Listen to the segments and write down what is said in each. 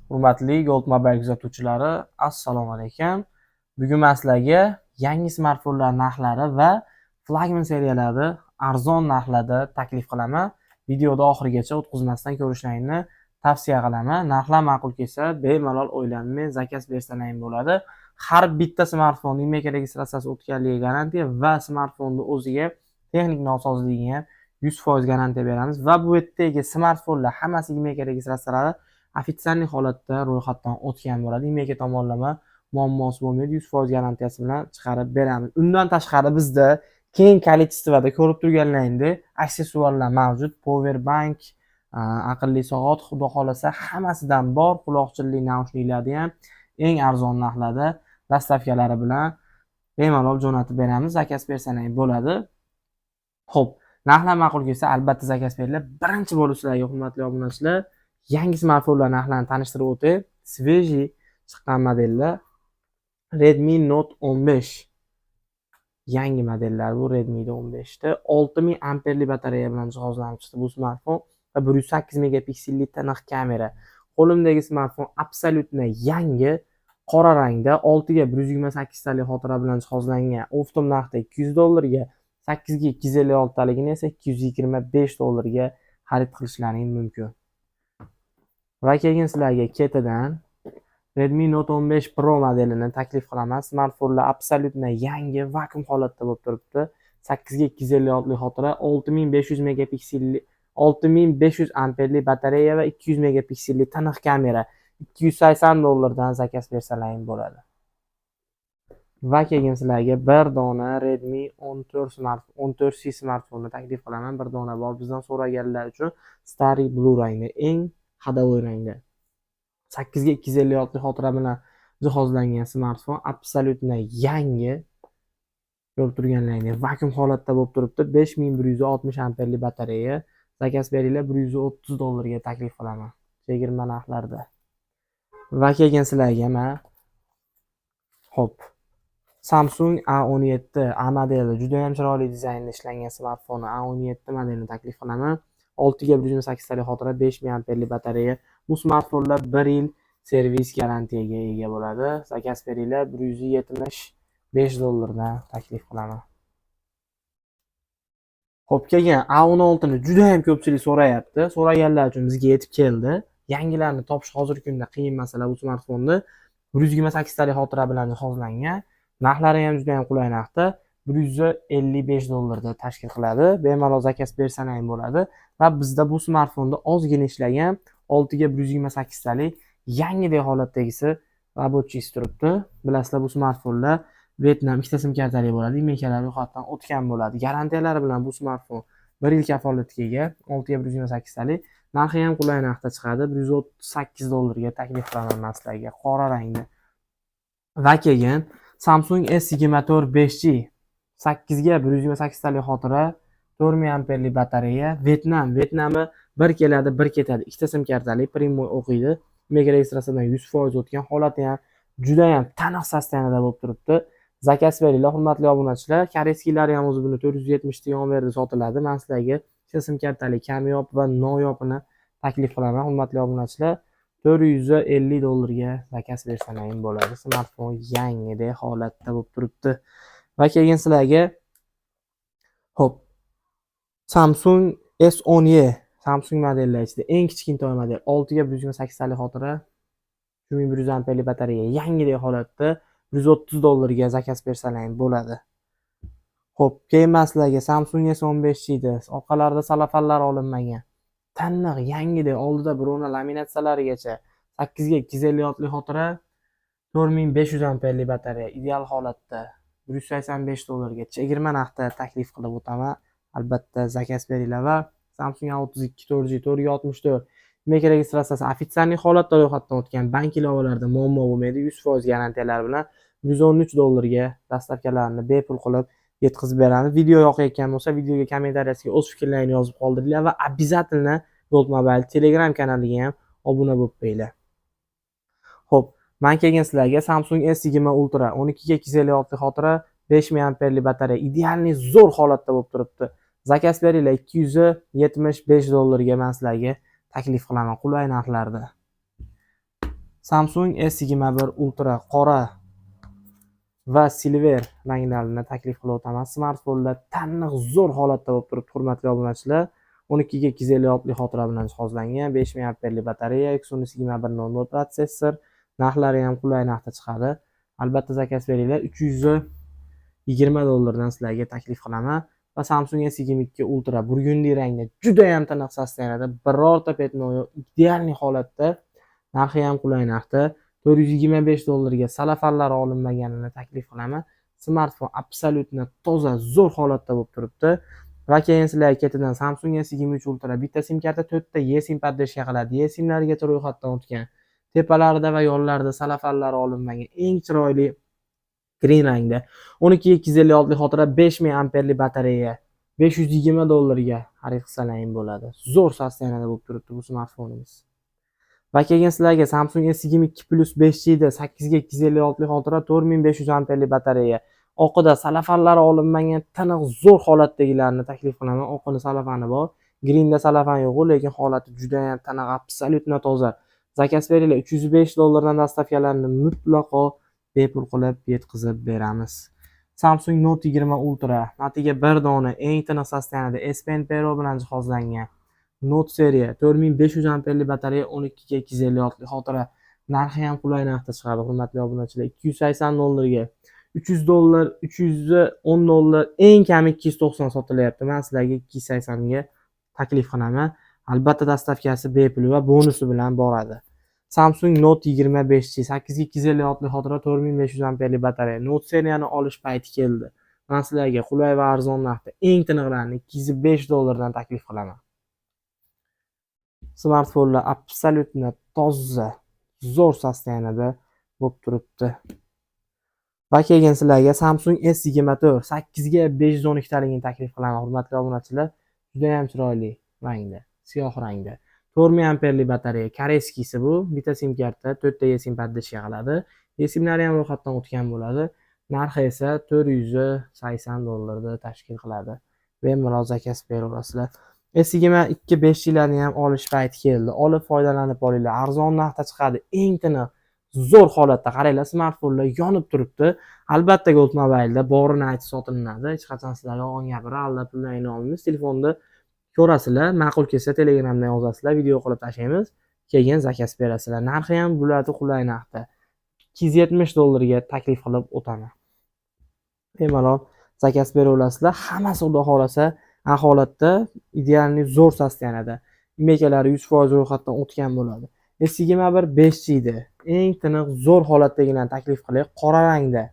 Hurmatli Gold Mobile kuzatuvchilari, assalomu alaykum. Bugun men sizlarga yangi smartfonlar narxlari va flagman seriyalari arzon narxlarda taklif qilaman. Videoda oxirigacha o'tkazmasdan ko'rishlaringni tavsiya qilaman. Narxlar ma'qul kelsa, bemalol o'ylanmay zakaz bersalaring bo'ladi. Har bitta smartfon IMEI registratsiyasi o'tganligi garantiya va smartfonni o'ziga texnik nosozligiga 100% garantiya beramiz va bu yerdagi smartfonlar hammasi IMEI registratsiyalari ofitsialniy holatda ro'yxatdan o'tgan bo'ladi. IMEI tomonlama muammosi bo'lmaydi, 100% garantiyasi bilan chiqarib beramiz. Undan tashqari bizda keng kolleksiyada ko'rib turganlaringdek aksessuarlar mavjud. Power bank, aqlli soat, xudo xolasa hammasidan bor. Quloqchinli naushniklarni ham eng arzon narxlarda dastavkalari bilan bemalol jo'natib beramiz. Zakaz bersangiz bo'ladi. Xo'p, narxlar ma'qul kelsa albatta zakaz beringlar. Birinchi bo'lib sizlarga hurmatli obunachilar yangi smartfonlar narxlarini tanishtirib o'tay. Sveji chiqqan modellar Redmi Note 15. Yangi modellar bu Redmi 15da 6000 amperli batareya bilan jihozlanib chiqdi bu smartfon va 108 megapikselli tiniq kamera. Qo'limdagi smartfon absolyutno yangi, qora rangda, 6 ga 128 talik xotira bilan jihozlangan. Oftom narxda $200, 8 ga 256 taligini esa $225 xarid qilishlaring mumkin. Va keyin sizlarga ketidan Redmi Note 15 Pro modelini taklif qilaman. Smartfonlar absolyutno yangi, vakuum holatda bo'lib turibdi. 8 ga 256 xotira, 6500 megapikselli 6500 amperli batareya va 200 megapikselli tiniq kamera. $280 dan zakaz bersalaring bo'ladi. Va keyin sizlarga bir dona Redmi 14C smartfonni taklif qilaman. Bir dona bor. Bizdan so'raganlar uchun Starry Blue rangda, eng hadavoy rangda. 8 ga 256 xotira bilan jihozlangan smartfon absolyutno yangi. Ko'rib turganlaringiz vakuum holatda bo'lib turibdi. 5160 amperli batareya. Zakaz beringlar, $130 ga taklif qilaman. Chegirma narxlarda. Va keyin sizlarga men xo'p Samsung A17 A modeli juda ham chiroyli dizaynda ishlangan smartfoni A17 modelini taklif qilaman. 6 ga 128 talik xotira, 5000 amperli batareya. Bu smartfonlar 1 yil servis garantiyaga ega bo'ladi. Zakaz beringlar, $175 dan taklif qilaman. Xo'p, keyin A16 ni juda ham ko'pchilik so'rayapti. So'raganlar uchun bizga yetib keldi. Yangilarni topish hozirgi kunda qiyin masala. Bu smartfonni 128 talik xotira bilan jihozlangan. Narxlari ham juda ham qulay narxda, $155 da tashkil qiladi. Bemalol zakaz bersalaring bo'ladi va bizda bu smartfonda ozgina ishlagan 6 ga 128 talik yangidek holatdagisi rabotchisi turibdi. Bilasizlar, bu smartfonlar Vietnam ikkita sim kartali bo'ladi. IMEI ro'yxatdan o'tgan bo'ladi. Garantiyalari bilan bu smartfon 1 yil kafolatga ega, 6 ga 128 talik. Narxi ham qulay narxda chiqadi. $138 ga taklif qilaman sizlarga, qora rangda. Va keyin Samsung S24 5G 8 ga 128 talik xotira, 4000 amperli batareya. Vietnami bir keladi, bir ketadi. Ikkita sim kartali Primo o'qiydi. IMEI registratsiyadan 100% o'tgan, holati ham juda ham taniq sostanada bo'lib turibdi. Zakaz beringlar, hurmatli obunachilar. Koreyskilari ham o'zi buni 470 ta yon berdi sotiladi. Men sizlarga ikkita sim kartali kamyob va noyobini taklif qilaman, hurmatli obunachilar. $450 ga zakaz bersalaring bo'ladi. Smartfon yangidek holatda bo'lib turibdi. Va keyin sizlarga xo'p Samsung S10e Samsung modellar ichida eng kichkintoy model 6 ga 128 talik xotira, 3100 amperli batareya, yangidek holatda $130 ga zakaz bersalaring bo'ladi. Xo'p, keyin men sizlarga Samsung S15 ida orqalarida salafanlar olinmagan, taniq yangidek, oldida brona laminatsiyalarigacha 8 ga 256 xotira, 4500 amperli batareya, ideal holatda $185 ga chegirma narxda taklif qilib o'taman. Albatta zakaz beringlar va Samsung A32 4G 464 IMEI registratsiyasi ofitsialniy holatda ro'yxatdan o'tgan, bank ilovalarida muammo bo'lmaydi, 100% garantiyalar bilan $113 ga dastavkalarini bepul qilib yetkazib beramiz. Video yoqayotgan bo'lsa, videoga kommentariyasiga o'z fikrlaringizni yozib qoldiringlar va обязательно Gold Mobile Telegram kanaliga ham obuna bo'lib qo'yinglar. Xo'p, men keyin sizlarga Samsung S20 Ultra 12 ga 256 xotira, 5000 amperli batareya, idealniy zo'r holatda bo'lib turibdi. Zakaz beringlar, $275 ga men sizlarga taklif qilaman qulay narxlarda. Samsung S21 Ultra qora va silver ranglarini taklif qilib o'taman. Smartfonlar taniq zo'r holatda bo'lib turibdi, hurmatli obunachilar. 12 ga 256 xotira bilan jihozlangan, 5000 amperli batareya, Exynos 2100 protsessor, narxlari ham qulay narxda chiqadi. Albatta zakaz beringlar, $320 sizlarga taklif qilaman. Va Samsung S22 Ultra burgundiy rangda juda ham tiniq sostenada, birorta petno yo'q, ideal holatda, narxi ham qulay narxda. $425 ga salafanlari olinmaganini taklif qilaman. Smartfon absolyutno toza, zo'r holatda bo'lib turibdi. Va keyin sizlarga ketidan Samsung S23 Ultra bitta sim karta 4 ta eSIM podдержка qiladi. eSIMlargacha ro'yxatdan o'tgan. Tepalarida va yonlarida salafanlari olinmagan eng chiroyli green rangda 12 ga 256 xotira, 5000 amperli batareya, $520 ga xarid qilsalaring bo'ladi. Zo'r sostenada bo'lib turibdi bu smartfonimiz. Va keyin sizlarga Samsung S22 Plus 5G da 8 ga 256 xotira, 4500 amperli batareya, oqida salafanlari olinmagan tiniq zo'r holatdagilarni taklif qilaman. Oqini salafani bor, greenda salafan yo'q, lekin holati juda ham tiniq, absolyutno toza. Zakaz beringlar, $305 dan dastavkalarni mutlaqo bepul qilib yetkazib beramiz. Samsung Note 20 Ultra, natiga bir dona eng tiniq sostenada S Pen Pro bilan jihozlangan. Note seriya 4500 amperli batareya, 12 ga 256 xotira. Narxi ham qulay narxda chiqadi, hurmatli obunachilar. $280 ga $300, $310, eng kami 290 sotilyapti. Men sizlarga 280 ga taklif qilaman. Albatta dastavkasi bepul va bonusi bilan boradi. Samsung Note 25G 8 ga 256 xotira, 4500 amperli batareya. Note seriyani olish payti keldi. Men sizlarga qulay va arzon narxda eng tiniqlarini $205 dan taklif qilaman. Smartfonlar absolyutno toza, zo'r sostenada bo'lib turibdi. Va keyin sizlarga Samsung S24 8 ga 512 taligini taklif qilaman, hurmatli obunachilar. Juda ham chiroyli rangda, siyoh rangda. 4000 amperli batareya, koreyskisi bu. Bitta sim karta 4 ta eSIM podдержка qiladi. eSIMlari ham ro'yxatdan o'tgan bo'ladi. Narxi esa $480 da tashkil qiladi. Bemalol zakaz beraverasizlar. S22 5G larni ham olish payti keldi. Olib foydalanib olinglar. Arzon narxda chiqadi. Eng tiniq, zo'r holatda qaranglar, smartfonlar yonib turibdi. Albatta Gold Mobile'da borini aytib sotilinadi. Hech qachon sizlarga olgan gapira aldab pullayni olmaymiz. Telefonda ko'rasizlar, ma'qul kelsa Telegramdan yozasizlar, video qilib tashlaymiz, keyin zakaz berasizlar. Narxi ham bo'ladi qulay narxda. $270 ga taklif qilib o'taman. Bemalol zakaz beraverasizlar. Hammasi xudo xolasa holatda idealni zo'r sostenada. Imekalari 100% ro'yxatdan o'tgan bo'ladi. S21 5G da eng tiniq zo'r holatdagilarni taklif qilay. Qora rangda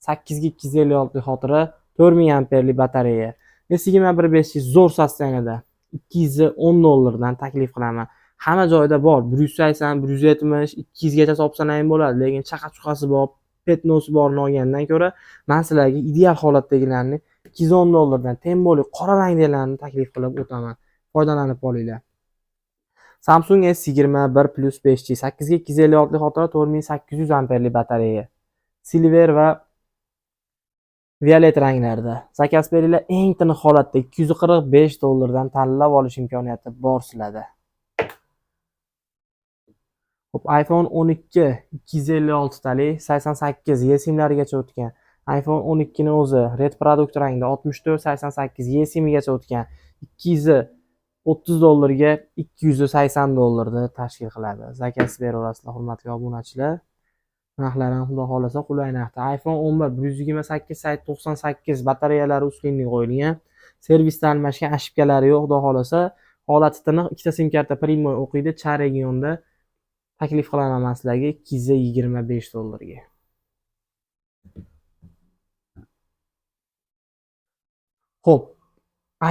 8 ga 256 xotira, 4000 amperli batareya. S21 5G zo'r sostenada $210 dan taklif qilaman. Hamma joyda bor. 180, 170, 200 gacha topsalaring bo'ladi, lekin chaqa-chuqasi bor, petnosi borni olgandan ko'ra, men sizlarga ideal holatdagilarni $210 dan temboli qora rangdagilarni taklif qilib o'taman. Foydalanib olinglar. Samsung S21 Plus 5G 8 ga 256 xotira, 4800 amperli batareya. Silver va violet ranglarda. Zakaz beringlar, eng tiniq holatda $245 dan tanlab olish imkoniyati bor sizlarda. Xo'p, iPhone 12 256 talik 88 eSIMlarigacha o'tgan. iPhone 12 ni o'zi red product rangda 6488 eSIMigacha o'tgan. $230 ga $280 da tashkil qiladi. Zakaz beraverasizlar, hurmatli obunachilar. Narxlari ham xudo xolasa qulay narxda. iPhone 11 128 98 batareyalari ustunlik qo'yilgan. Servisda almashgan, ошибкалari yo'q, xudo xolasa. Holati tiniq, ikkita sim karta primoy o'qiydi, char regionda taklif qilaman sizlarga $225 ga. Xo'p,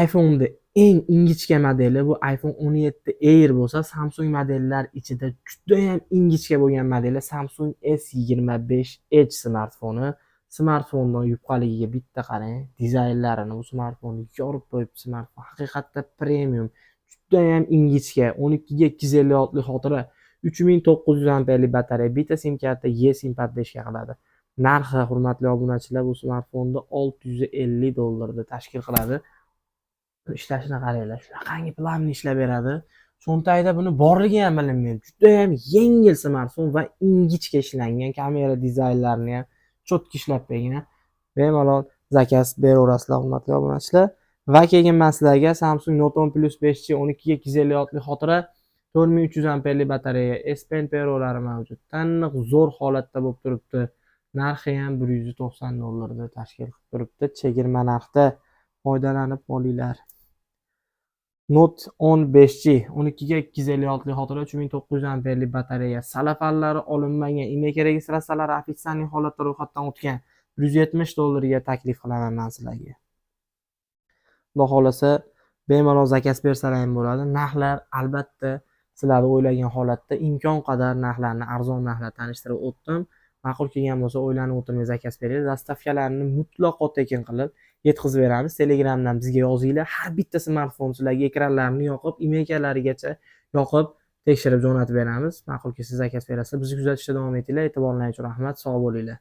iPhone'da eng ingichka modeli bu iPhone 17 Air bo'lsa, Samsung modellar ichida juda ham ingichka bo'lgan modeli Samsung S25 Edge smartfoni. Smartfonning yupqaligiga bitta qarang, dizaynlarini bu smartfonni yorib qo'yib, smartfon haqiqatda premium, juda ham ingichka, 12 ga 256 xotira, 3900 amperli batareya, bitta sim karta eSIM podдержка qiladi. Narxi, hurmatli obunachilar, bu smartfonni $650 da tashkil qiladi. Ishlashini qaranglar, shunaqangi planni ishlab beradi. cho'ntagida buni borligi ham bilinmaydi. Juda ham yengil smartfon va ingichka ishlangan, kamera dizaynlarini ham cho'tki ishlab bergan. Bemalol zakaz beraverasizlar, hurmatli obunachilar. Va keyin men sizlarga Samsung Note 10 Plus 5G 12 ga 256 lik xotira, 4300 amperlik batareya, S Pen perolari mavjud. Taniq zo'r holatda bo'lib turibdi. Narxi ham $190 tashkil qilib turibdi. Chegirma narxda foydalanib olinglar. Note 10 5G 12 ga 256 lik xotira, 3900 amperlik batareya, salafallari olinmagan, email registratsiyalari ofitsial holatda ro'yxatdan o'tgan. $170 ga taklif qilaman men sizlarga. Xudo xolasa bemalol zakaz bersalar ham bo'ladi. Narxlar albatta sizlar o'ylagan holatda imkon qadar narxlarni arzon narxlar tanishtirib o'tdim. Ma'qul kelgan bo'lsa o'ylanib o'tirmay zakaz beringlar. Dastavkalarni mutlaqo tekin qilib yetkazib beramiz. Telegramdan bizga yozinglar. Har bitta smartfon sizlarga ekranlarini yoqib, email-larigacha yoqib tekshirib jo'natib beramiz. Ma'qul kelsa zakaz berasiz. Bizni kuzatishda davom etinglar. E'tiborlaringiz uchun rahmat. Sog' bo'linglar.